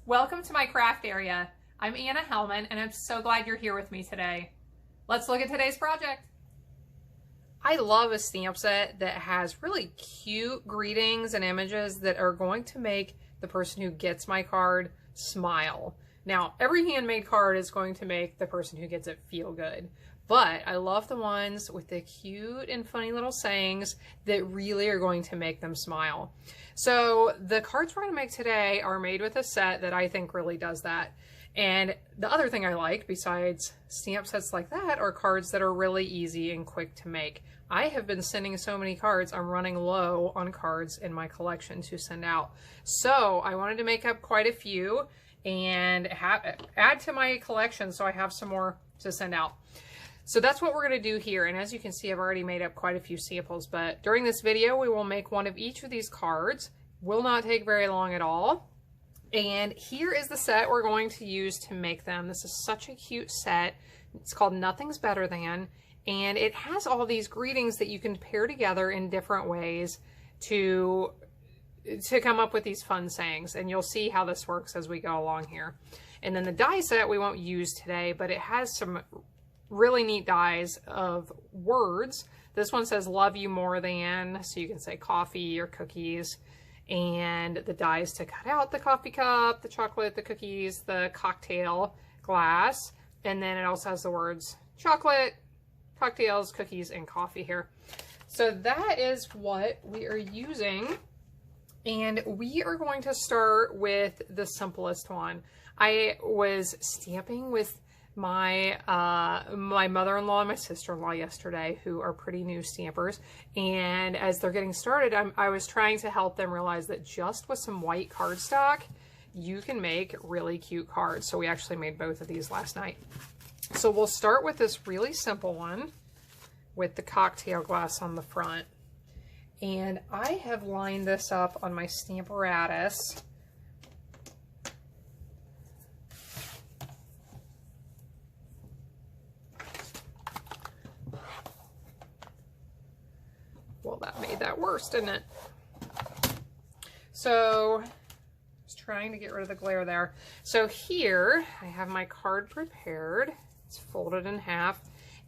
Welcome to my craft area. I'm Anna Hellman and I'm so glad you're here with me today. Let's look at today's project. I love a stamp set that has really cute greetings and images that are going to make the person who gets my card smile. Now, every handmade card is going to make the person who gets it feel good, but I love the ones with the cute and funny little sayings that really are going to make them smile. So the cards we're going to make today are made with a set that I think really does that. And the other thing I like, besides stamp sets like that, are cards that are really easy and quick to make. I have been sending so many cards, I'm running low on cards in my collection to send out. So I wanted to make up quite a few and add to my collection so I have some more to send out. So that's what we're going to do here. And as you can see, I've already made up quite a few samples, but during this video, we will make one of each of these cards. Will not take very long at all. And here is the set we're going to use to make them. This is such a cute set. It's called Nothing's Better Than, and it has all these greetings that you can pair together in different ways to come up with these fun sayings. And you'll see how this works as we go along here. And then the die set we won't use today, but it has some really neat dies of words. This one says love you more than, so you can say coffee or cookies. And the dies to cut out the coffee cup, the chocolate, the cookies, the cocktail glass. And then it also has the words chocolate, cocktails, cookies, and coffee here. So that is what we are using. And we are going to start with the simplest one. I was stamping with my mother-in-law and my sister-in-law yesterday, who are pretty new stampers, and as they're getting started, I was trying to help them realize that just with some white cardstock you can make really cute cards. So we actually made both of these last night. So we'll start with this really simple one with the cocktail glass on the front, and I have lined this up on my Stamparatus. Well, that made that worse, didn't it? So, I was trying to get rid of the glare there. So here, I have my card prepared. It's folded in half,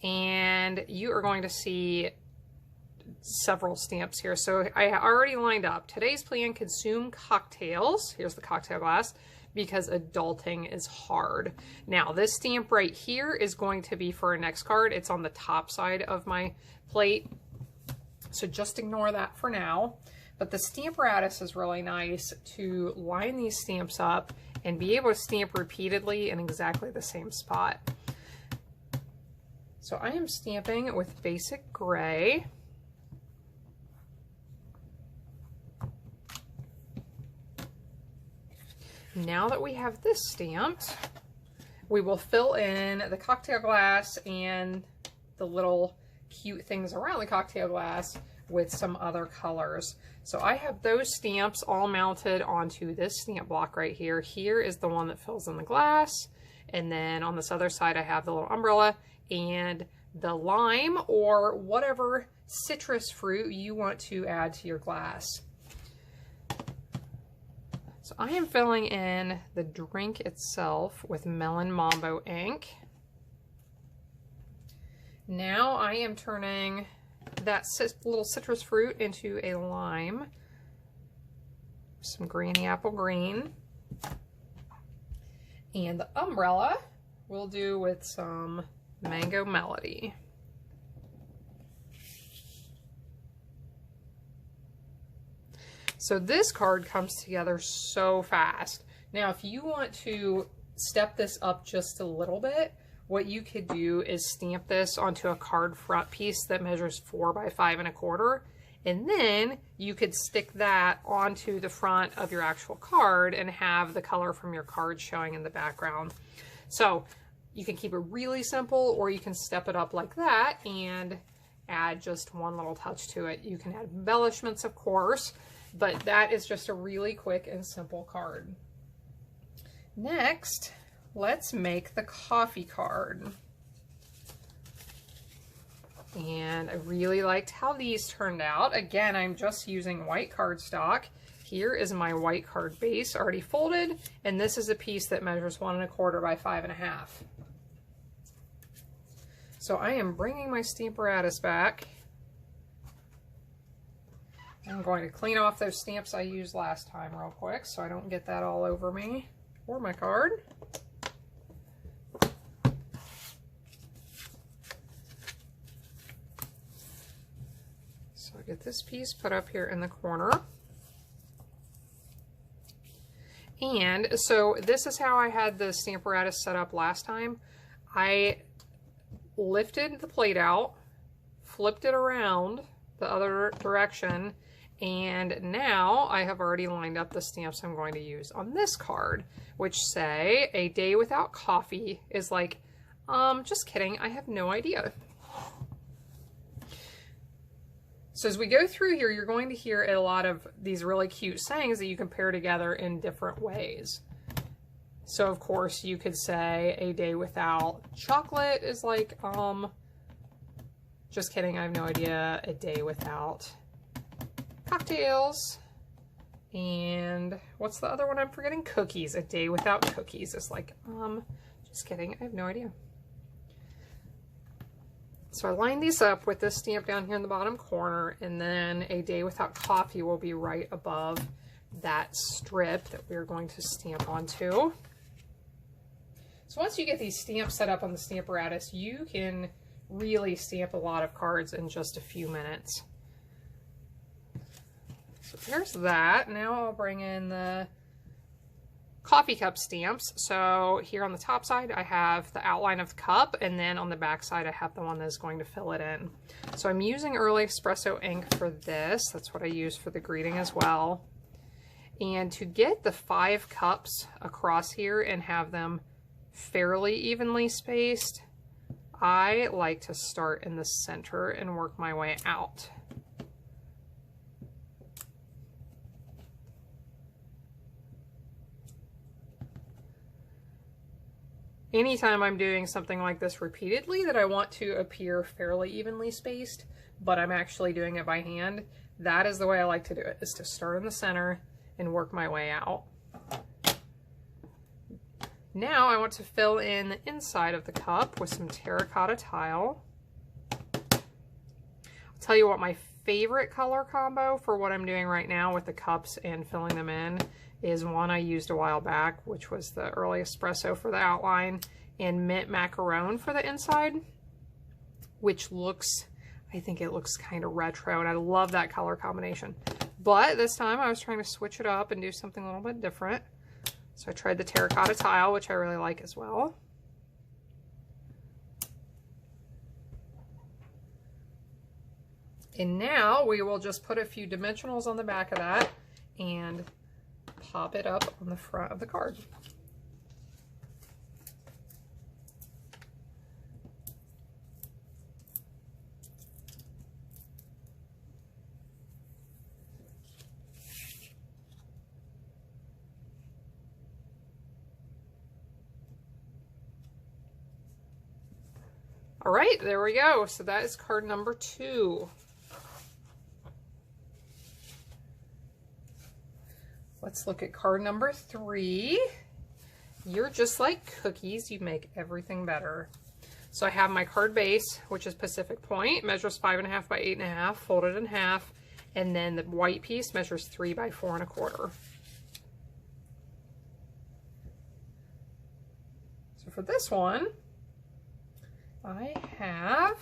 and you are going to see several stamps here. So I already lined up. Today's plan, consume cocktails. Here's the cocktail glass, because adulting is hard. Now, this stamp right here is going to be for our next card. It's on the top side of my plate. So just ignore that for now. But the Stamparatus is really nice to line these stamps up and be able to stamp repeatedly in exactly the same spot. So I am stamping with basic gray. Now that we have this stamped, we will fill in the cocktail glass and the little cute things around the cocktail glass with some other colors. So I have those stamps all mounted onto this stamp block right here. Here is the one that fills in the glass, and then on this other side I have the little umbrella and the lime or whatever citrus fruit you want to add to your glass. So I am filling in the drink itself with Melon Mambo ink. Now I am turning that little citrus fruit into a lime, some Granny Apple Green, and the umbrella we'll do with some Mango Melody. So this card comes together so fast. Now, if you want to step this up just a little bit, what you could do is stamp this onto a card front piece that measures 4 by 5 1/4, and then you could stick that onto the front of your actual card and have the color from your card showing in the background. So you can keep it really simple, or you can step it up like that and add just one little touch to it. You can add embellishments, of course, but that is just a really quick and simple card. Next, let's make the coffee card. And I really liked how these turned out. Again, I'm just using white cardstock. here is my white card base already folded, and this is a piece that measures 1 1/4 by 5 1/2. So I am bringing my Stamparatus back. I'm going to clean off those stamps I used last time real quick so I don't get that all over me or my card. So I get this piece put up here in the corner. And so this is how I had the Stamparatus set up last time. I lifted the plate out, flipped it around the other direction, and now I have already lined up the stamps I'm going to use on this card, which say a day without coffee is like, just kidding, I have no idea. So as we go through here, you're going to hear a lot of these really cute sayings that you can pair together in different ways. So of course you could say a day without chocolate is like, just kidding, I have no idea. A day without cocktails. And what's the other one I'm forgetting? Cookies. A day without cookies is like, just kidding, I have no idea. So I line these up with this stamp down here in the bottom corner, and then a day without coffee will be right above that strip that we're going to stamp onto. So once you get these stamps set up on the Stamparatus, you can really stamp a lot of cards in just a few minutes. So there's that. Now I'll bring in the coffee cup stamps. So here on the top side, I have the outline of the cup, and then on the back side, I have the one that's going to fill it in. So I'm using Early Espresso ink for this. That's what I use for the greeting as well. And to get the 5 cups across here and have them fairly evenly spaced, I like to start in the center and work my way out. Anytime I'm doing something like this repeatedly that I want to appear fairly evenly spaced, but I'm actually doing it by hand, that is the way I like to do it, is to start in the center and work my way out. Now I want to fill in the inside of the cup with some terracotta tile. I'll tell you what, my favorite color combo for what I'm doing right now with the cups and filling them in is one I used a while back, which was the Early Espresso for the outline and Mint Macaron for the inside, which looks, I think it looks kind of retro, and I love that color combination. But this time I was trying to switch it up and do something a little bit different. So I tried the terracotta tile, which I really like as well. And now we will just put a few dimensionals on the back of that and pop it up on the front of the card. All right, there we go. So that is card number 2. Let's look at card number 3. You're just like cookies, you make everything better. So I have my card base, which is Pacific Point, measures 5 1/2 by 8 1/2, folded in half, and then the white piece measures 3 by 4 1/4. So for this one, I have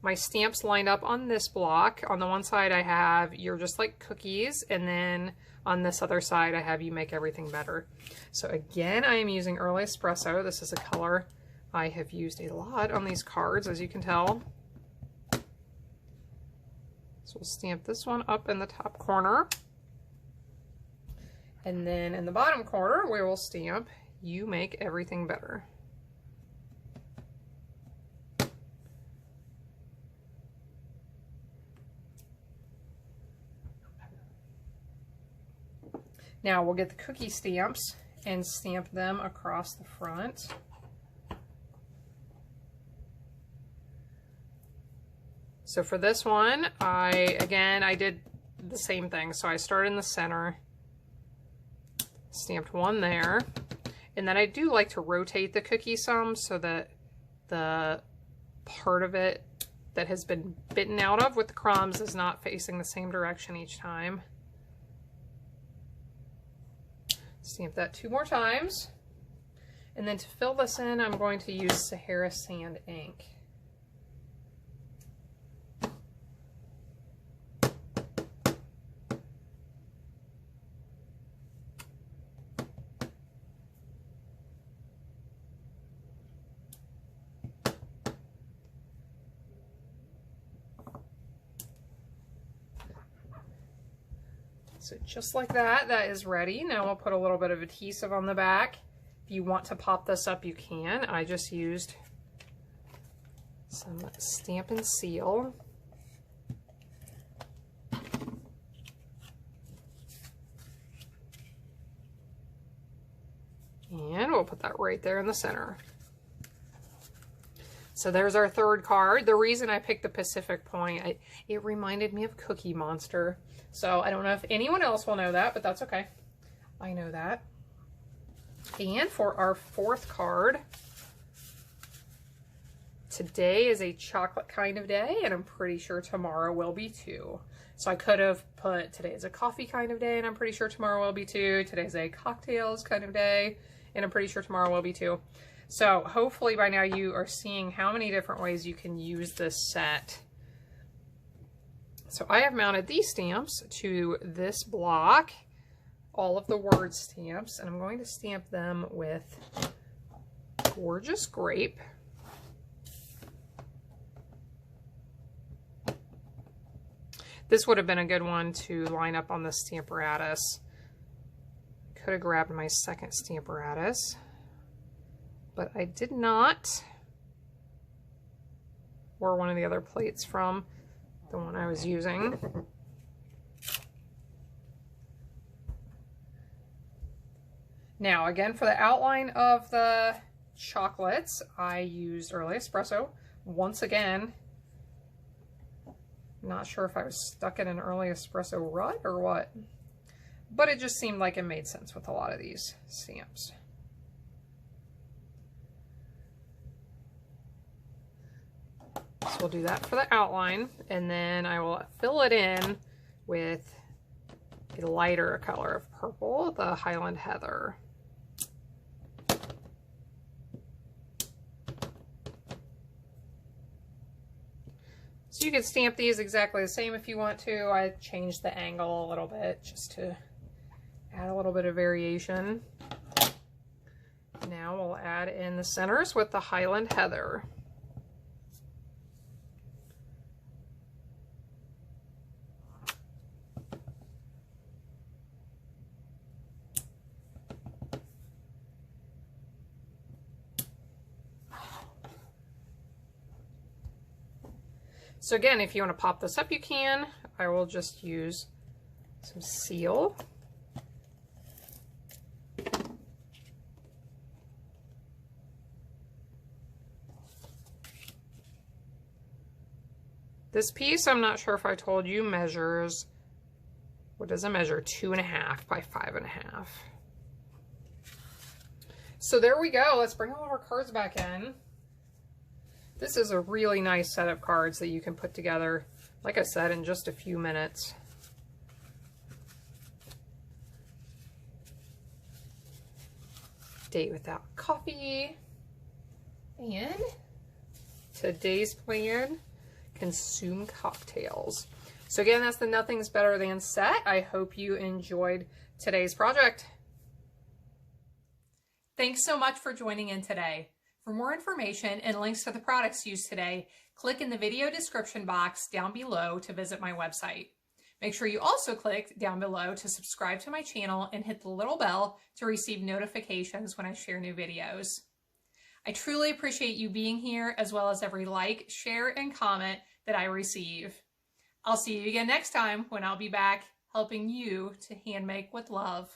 my stamps lined up on this block. On the one side I have You're Just Like Cookies, and then on this other side I have You Make Everything Better. So again, I am using Early Espresso. This is a color I have used a lot on these cards, as you can tell. So we'll stamp this one up in the top corner. And then in the bottom corner, we will stamp You Make Everything Better. Now we'll get the cookie stamps and stamp them across the front. So for this one, I did the same thing. So I started in the center, stamped one there, and then I do like to rotate the cookie some so that the part of it that has been bitten out of with the crumbs is not facing the same direction each time. Stamp that 2 more times. And then to fill this in, I'm going to use Sahara Sand ink. So just like that, that is ready. Now we'll put a little bit of adhesive on the back. If you want to pop this up, you can. I just used some Stampin' Seal. And we'll put that right there in the center. So there's our third card. The reason I picked the Pacific Point, it reminded me of Cookie Monster. So I don't know if anyone else will know that, but that's okay. I know that. And for our fourth card, today is a chocolate kind of day, and I'm pretty sure tomorrow will be too. So I could have put today is a coffee kind of day, and I'm pretty sure tomorrow will be too. Today's a cocktails kind of day, and I'm pretty sure tomorrow will be too. So hopefully by now you are seeing how many different ways you can use this set. So I have mounted these stamps to this block, all of the word stamps, and I'm going to stamp them with Gorgeous Grape. This would have been a good one to line up on the Stamparatus. Could have grabbed my second Stamparatus, but I did not. Or one of the other plates from the one I was using. Now, again, for the outline of the chocolates, I used Early Espresso. Once again, not sure if I was stuck in an Early Espresso rut or what, but it just seemed like it made sense with a lot of these stamps. So we'll do that for the outline, and then I will fill it in with a lighter color of purple, the Highland Heather. So you can stamp these exactly the same if you want to. I changed the angle a little bit just to add a little bit of variation. Now we'll add in the centers with the Highland Heather. So again, if you want to pop this up, you can. I will just use some seal. This piece, I'm not sure if I told you, measures, what does it measure? 2.5 by 5.5. So there we go. Let's bring all of our cards back in. This is a really nice set of cards that you can put together, like I said, in just a few minutes. Date without coffee. And today's plan, consume cocktails. So again, that's the Nothing's Better Than set. I hope you enjoyed today's project. Thanks so much for joining in today. For more information and links to the products used today, click in the video description box down below to visit my website. Make sure you also click down below to subscribe to my channel and hit the little bell to receive notifications when I share new videos. I truly appreciate you being here, as well as every like, share, and comment that I receive. I'll see you again next time when I'll be back helping you to hand make with love.